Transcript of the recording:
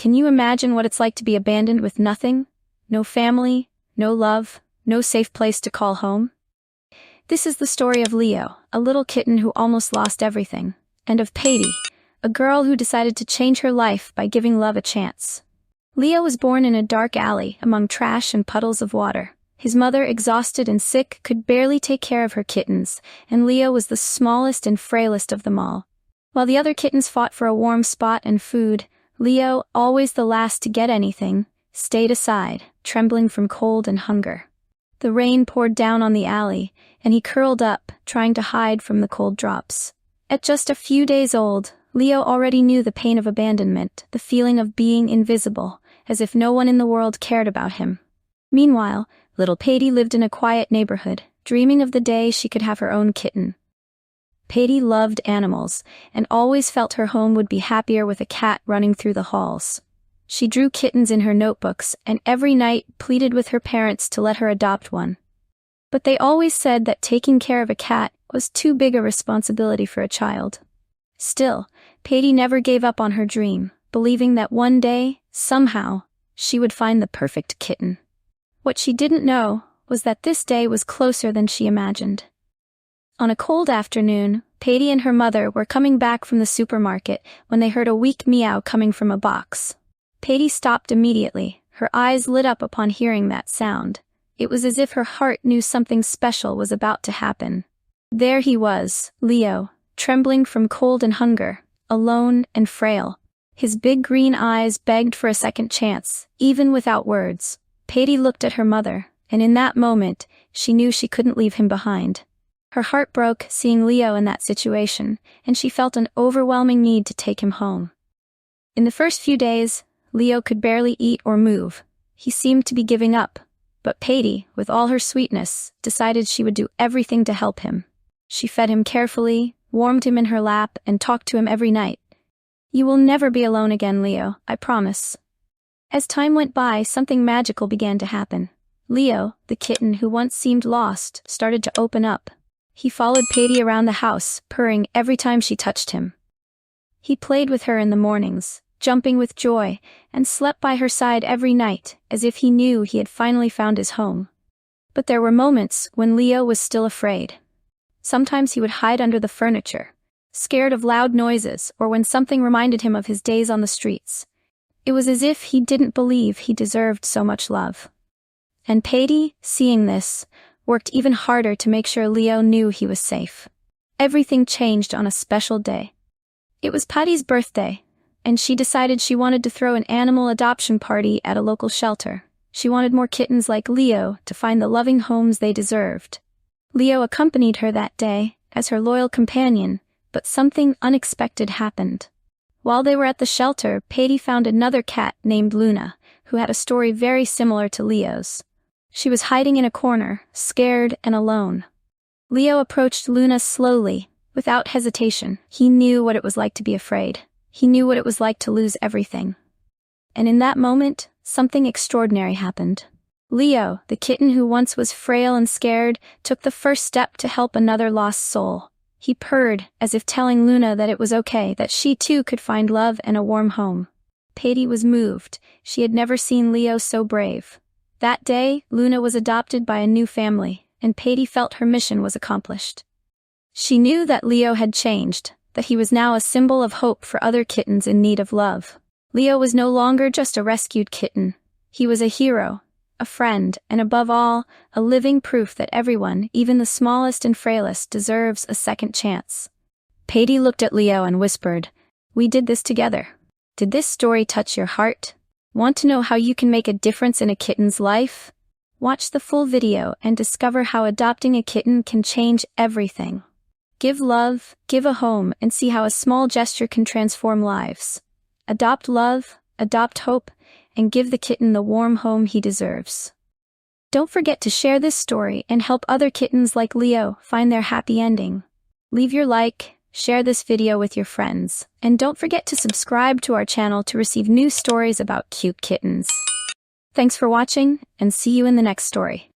Can you imagine what it's like to be abandoned with nothing? No family, no love, no safe place to call home? This is the story of Leo, a little kitten who almost lost everything, and of Patty, a girl who decided to change her life by giving love a chance. Leo was born in a dark alley among trash and puddles of water. His mother, exhausted and sick, could barely take care of her kittens, and Leo was the smallest and frailest of them all. While the other kittens fought for a warm spot and food, Leo, always the last to get anything, stayed aside, trembling from cold and hunger. The rain poured down on the alley, and he curled up, trying to hide from the cold drops. At just a few days old, Leo already knew the pain of abandonment, the feeling of being invisible, as if no one in the world cared about him. Meanwhile, little Patty lived in a quiet neighborhood, dreaming of the day she could have her own kitten. Patty loved animals, and always felt her home would be happier with a cat running through the halls. She drew kittens in her notebooks and every night pleaded with her parents to let her adopt one. But they always said that taking care of a cat was too big a responsibility for a child. Still, Patty never gave up on her dream, believing that one day, somehow, she would find the perfect kitten. What she didn't know was that this day was closer than she imagined. On a cold afternoon, Patty and her mother were coming back from the supermarket when they heard a weak meow coming from a box. Patty stopped immediately, her eyes lit up upon hearing that sound. It was as if her heart knew something special was about to happen. There he was, Leo, trembling from cold and hunger, alone and frail. His big green eyes begged for a second chance, even without words. Patty looked at her mother, and in that moment, she knew she couldn't leave him behind. Her heart broke seeing Leo in that situation, and she felt an overwhelming need to take him home. In the first few days, Leo could barely eat or move. He seemed to be giving up, but Patty, with all her sweetness, decided she would do everything to help him. She fed him carefully, warmed him in her lap, and talked to him every night. "You will never be alone again, Leo, I promise." As time went by, something magical began to happen. Leo, the kitten who once seemed lost, started to open up. He followed Patty around the house, purring every time she touched him. He played with her in the mornings, jumping with joy, and slept by her side every night, as if he knew he had finally found his home. But there were moments when Leo was still afraid. Sometimes he would hide under the furniture, scared of loud noises or when something reminded him of his days on the streets. It was as if he didn't believe he deserved so much love. And Patty, seeing this, worked even harder to make sure Leo knew he was safe. Everything changed on a special day. It was Patty's birthday, and she decided she wanted to throw an animal adoption party at a local shelter. She wanted more kittens like Leo to find the loving homes they deserved. Leo accompanied her that day as her loyal companion, but something unexpected happened. While they were at the shelter, Patty found another cat named Luna, who had a story very similar to Leo's. She was hiding in a corner, scared and alone. Leo approached Luna slowly, without hesitation. He knew what it was like to be afraid. He knew what it was like to lose everything. And in that moment, something extraordinary happened. Leo, the kitten who once was frail and scared, took the first step to help another lost soul. He purred, as if telling Luna that it was okay, that she too could find love and a warm home. Patty was moved. She had never seen Leo so brave. That day, Luna was adopted by a new family, and Patty felt her mission was accomplished. She knew that Leo had changed, that he was now a symbol of hope for other kittens in need of love. Leo was no longer just a rescued kitten. He was a hero, a friend, and above all, a living proof that everyone, even the smallest and frailest, deserves a second chance. Patty looked at Leo and whispered, "We did this together." Did this story touch your heart? Want to know how you can make a difference in a kitten's life? Watch the full video and discover how adopting a kitten can change everything. Give love, give a home, and see how a small gesture can transform lives. Adopt love, adopt hope, and give the kitten the warm home he deserves. Don't forget to share this story and help other kittens like Leo find their happy ending. Leave your like, share this video with your friends, and don't forget to subscribe to our channel to receive new stories about cute kittens. Thanks for watching, and see you in the next story.